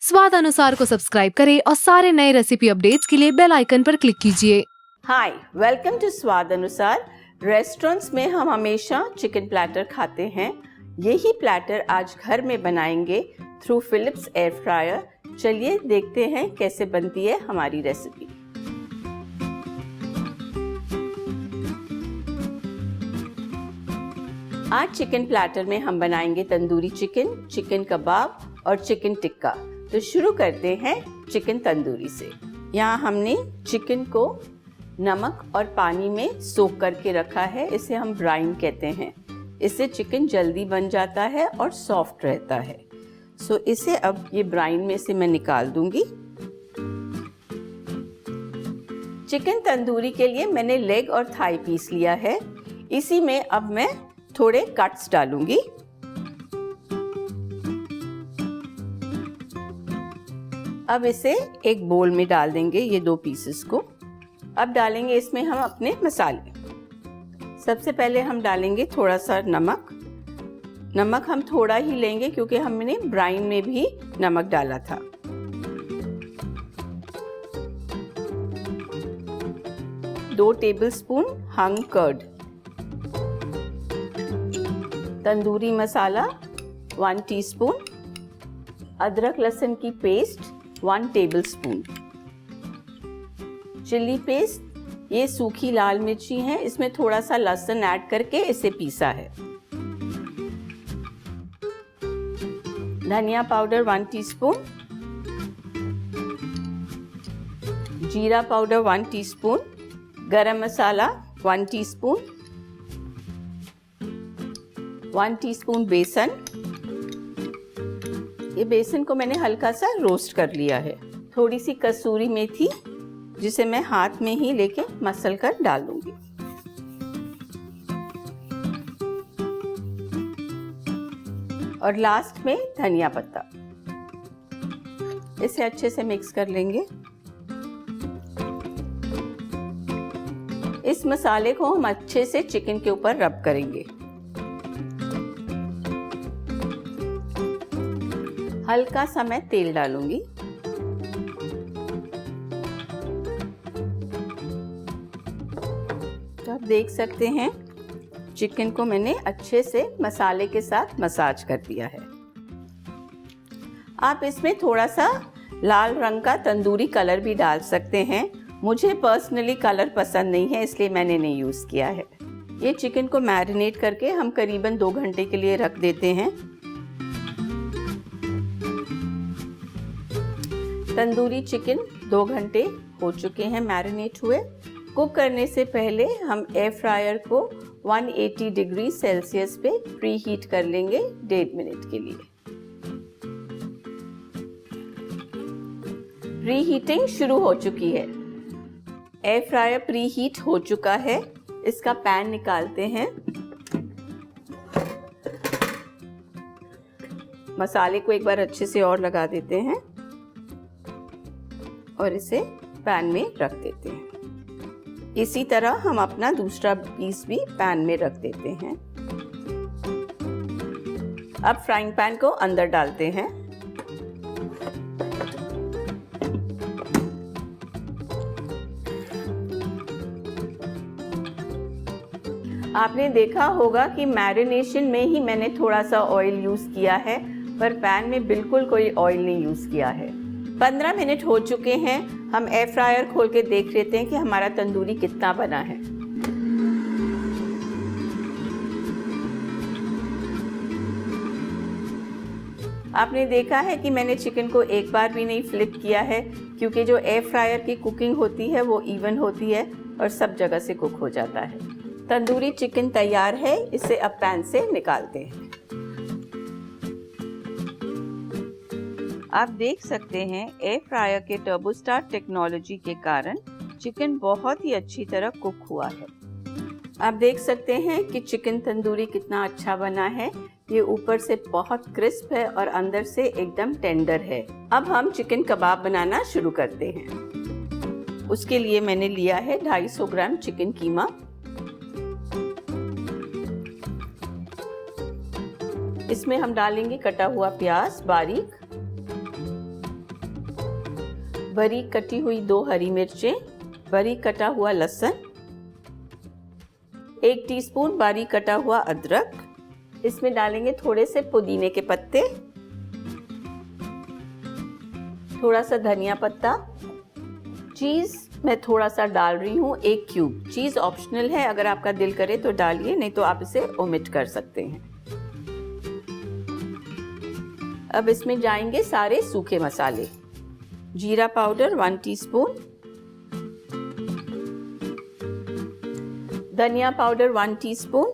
स्वाद अनुसार को सब्सक्राइब करें और सारे नए रेसिपी अपडेट्स के लिए बेल आइकन पर क्लिक कीजिए। हाय, वेलकम टू स्वाद अनुसार। रेस्टोरेंट्स में हम हमेशा चिकन प्लैटर खाते हैं। यही प्लैटर आज घर में बनाएंगे थ्रू फिलिप्स एयर फ्रायर। चलिए देखते हैं कैसे बनती है हमारी रेसिपी। आज चिकन प्लैटर में हम बनाएंगे तंदूरी चिकन, चिकन कबाब और चिकन टिक्का। तो शुरू करते हैं चिकन तंदूरी से। यहाँ हमने चिकन को नमक और पानी में सोक करके रखा है। इसे हम ब्राइन कहते हैं। इससे चिकन जल्दी बन जाता है और सॉफ्ट रहता है। सो इसे अब ये ब्राइन में से मैं निकाल दूंगी। चिकन तंदूरी के लिए मैंने लेग और थाई पीस लिया है। इसी में अब मैं थोड़े कट्स डालूंगी। अब इसे एक बोल में डाल देंगे ये दो पीसेस को। अब डालेंगे इसमें हम अपने मसाले। सबसे पहले हम डालेंगे थोड़ा सा नमक। नमक हम थोड़ा ही लेंगे क्योंकि हमने ब्राइन में भी नमक डाला था। दो टेबलस्पून हंग कर्ड। तंदूरी मसाला 1 टीस्पून। अदरक लहसुन की पेस्ट 1 टेबलस्पून। चिल्ली पेस्ट, ये सूखी लाल मिर्ची है, इसमें थोड़ा सा लहसुन ऐड करके इसे पीसा है। धनिया पाउडर 1 टीस्पून। जीरा पाउडर 1 टीस्पून। गरम मसाला 1 टीस्पून। 1 टीस्पून बेसन। ये बेसन को मैंने हल्का सा रोस्ट कर लिया है। थोड़ी सी कसूरी मेथी, जिसे मैं हाथ में ही लेके मसल कर डाल दूंगी। और लास्ट में धनिया पत्ता। इसे अच्छे से मिक्स कर लेंगे। इस मसाले को हम अच्छे से चिकन के ऊपर रब करेंगे। हल्का सा मैं तेल डालूंगी। तो आप देख सकते हैं चिकन को मैंने अच्छे से मसाले के साथ मसाज कर दिया है। आप इसमें थोड़ा सा लाल रंग का तंदूरी कलर भी डाल सकते हैं। मुझे पर्सनली कलर पसंद नहीं है, इसलिए मैंने नहीं यूज किया है। ये चिकन को मैरिनेट करके हम करीबन 2 घंटे के लिए रख देते हैं। तंदूरी चिकन 2 घंटे हो चुके हैं मैरिनेट हुए। कुक करने से पहले हम एयर फ्रायर को 180 डिग्री सेल्सियस पे प्री हीट कर लेंगे 1.5 मिनट के लिए। प्री हीटिंग शुरू हो चुकी है। एयर फ्रायर प्री हीट हो चुका है। इसका पैन निकालते हैं। मसाले को एक बार अच्छे से और लगा देते हैं और इसे पैन में रख देते हैं। इसी तरह हम अपना दूसरा पीस भी पैन में रख देते हैं। अब फ्राइंग पैन को अंदर डालते हैं। आपने देखा होगा कि मैरिनेशन में ही मैंने थोड़ा सा ऑयल यूज किया है, पर पैन में बिल्कुल कोई ऑयल नहीं यूज किया है। 15 मिनट हो चुके हैं। हम एयर फ्रायर खोल के देख लेते हैं कि हमारा तंदूरी कितना बना है। आपने देखा है कि मैंने चिकन को एक बार भी नहीं फ्लिप किया है, क्योंकि जो एयर फ्रायर की कुकिंग होती है वो इवन होती है और सब जगह से कुक हो जाता है। तंदूरी चिकन तैयार है। इसे अब पैन से निकालते हैं। आप देख सकते हैं एयर फ्रायर के टर्बोस्टार टेक्नोलॉजी के कारण चिकन बहुत ही अच्छी तरह कुक हुआ है। आप देख सकते हैं कि चिकन तंदूरी कितना अच्छा बना है। ये ऊपर से बहुत क्रिस्प है और अंदर से एकदम टेंडर है। अब हम चिकन कबाब बनाना शुरू करते हैं। उसके लिए मैंने लिया है 250 ग्राम चिकन कीमा। इसमें हम डालेंगे कटा हुआ प्याज बारीक, बारीक कटी हुई 2 हरी मिर्चें, बारीक कटा हुआ लहसुन, 1 टीस्पून बारीक कटा हुआ अदरक। इसमें डालेंगे थोड़े से पुदीने के पत्ते, थोड़ा सा धनिया पत्ता। चीज मैं थोड़ा सा डाल रही हूँ, 1 क्यूब। चीज ऑप्शनल है, अगर आपका दिल करे तो डालिए, नहीं तो आप इसे ओमिट कर सकते हैं। अब इसमें जाएंगे सारे सूखे मसाले। जीरा पाउडर 1 टीस्पून, धनिया पाउडर 1 टीस्पून,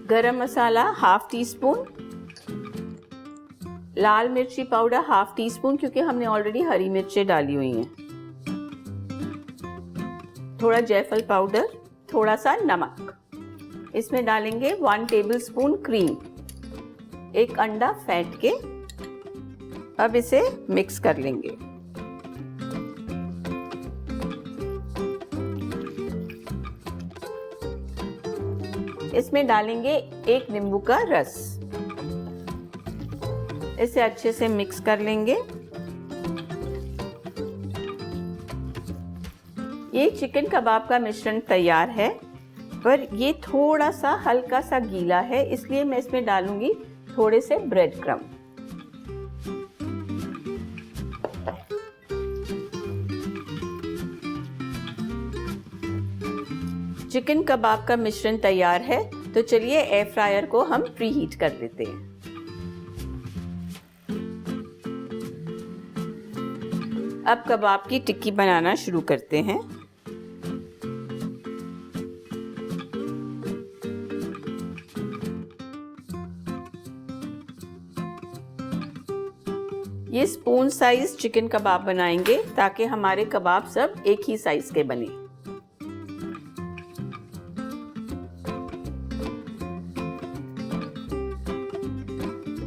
गरम मसाला 1/2 टीस्पून, लाल मिर्ची पाउडर 1/2 टीस्पून, क्योंकि हमने ऑलरेडी हरी मिर्चें डाली हुई हैं, थोड़ा जायफल पाउडर, थोड़ा सा नमक। इसमें डालेंगे 1 टेबलस्पून क्रीम, 1 अंडा फेंट के। अब इसे मिक्स कर लेंगे। इसमें डालेंगे 1 नींबू का रस। इसे अच्छे से मिक्स कर लेंगे। ये चिकन कबाब का मिश्रण तैयार है, पर ये थोड़ा सा हल्का सा गीला है, इसलिए मैं इसमें डालूंगी थोड़े से ब्रेड क्रम्ब। चिकन कबाब का मिश्रण तैयार है, तो चलिए एयर फ्रायर को हम प्री हीट कर लेते हैं। अब कबाब की टिक्की बनाना शुरू करते हैं। ये स्पून साइज चिकन कबाब बनाएंगे, ताकि हमारे कबाब सब एक ही साइज के बने।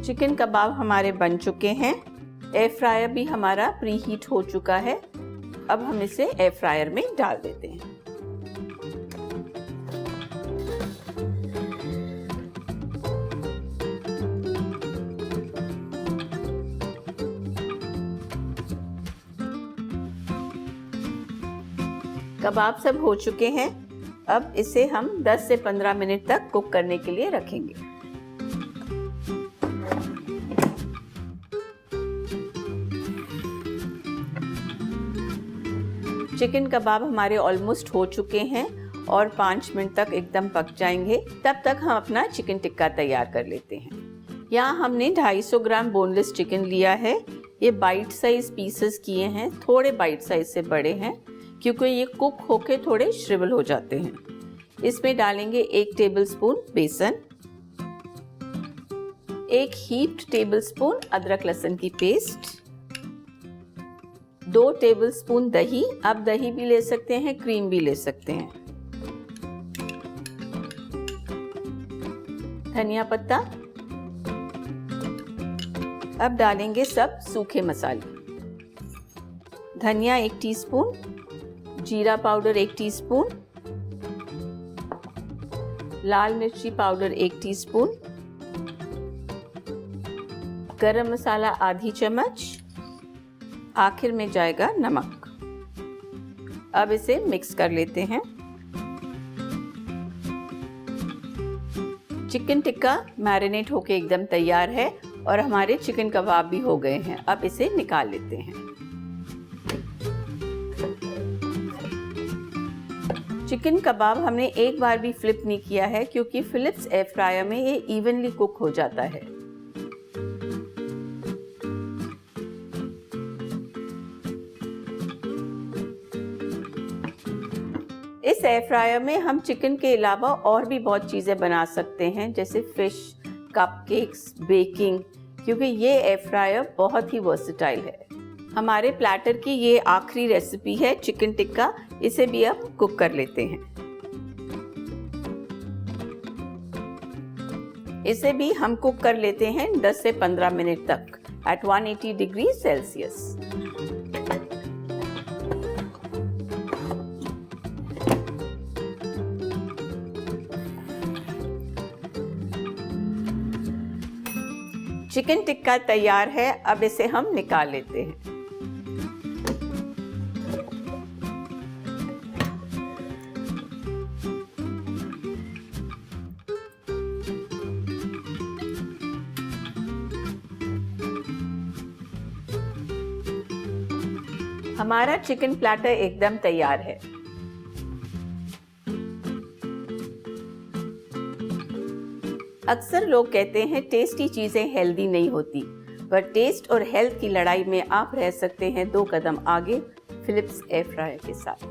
चिकन कबाब हमारे बन चुके हैं। एयर फ्रायर भी हमारा प्री हीट हो चुका है। अब हम इसे एयर फ्रायर में डाल देते हैं। कबाब सब हो चुके हैं। अब इसे हम 10 से 15 मिनट तक कुक करने के लिए रखेंगे। चिकन कबाब हमारे ऑलमोस्ट हो चुके हैं और 5 मिनट तक एकदम पक जाएंगे। तब तक हम अपना चिकन टिक्का तैयार कर लेते हैं। यहाँ हमने 250 ग्राम बोनलेस चिकन लिया है। ये बाइट साइज पीसेस किए हैं, थोड़े बाइट साइज से बड़े हैं, क्योंकि ये कुक होके थोड़े श्रिवल हो जाते हैं। इसमें डालेंगे 1 टेबलस्पून बेसन, 1 हीप्ड टेबलस्पून अदरक लहसुन की पेस्ट, 2 टेबलस्पून दही। आप दही भी ले सकते हैं, क्रीम भी ले सकते हैं। धनिया पत्ता। अब डालेंगे सब सूखे मसाले। धनिया 1 टीस्पून, जीरा पाउडर 1 टीस्पून, लाल मिर्ची पाउडर 1 टीस्पून, गरम मसाला आधी चम्मच, आखिर में जाएगा नमक। अब इसे मिक्स कर लेते हैं। चिकन टिक्का मैरिनेट होके एकदम तैयार है और हमारे चिकन कबाब भी हो गए हैं। अब इसे निकाल लेते हैं। चिकन कबाब हमने एक बार भी फ्लिप नहीं किया है, क्योंकि फिलिप्स एयर फ्रायर में ये इवनली कुक हो जाता है। इस एयर फ्रायर में हम चिकन के अलावा और भी बहुत चीज़ें बना सकते हैं, जैसे फिश, कपकेक्स, बेकिंग, क्योंकि ये एयर फ्रायर बहुत ही वर्सेटाइल है। हमारे प्लेटर की ये आखिरी रेसिपी है चिकन टिक्का। इसे भी अब कुक कर लेते हैं। इसे भी हम कुक कर लेते हैं 10 से 15 मिनट तक at 180 degree Celsius. Chicken tikka तैयार है। अब इसे हम निकाल लेते हैं। हमारा चिकन प्लेटर एकदम तैयार है। अक्सर लोग कहते हैं टेस्टी चीजें हेल्दी नहीं होती, पर टेस्ट और हेल्थ की लड़ाई में आप रह सकते हैं 2 कदम आगे फिलिप्स एयर फ्रायर के साथ।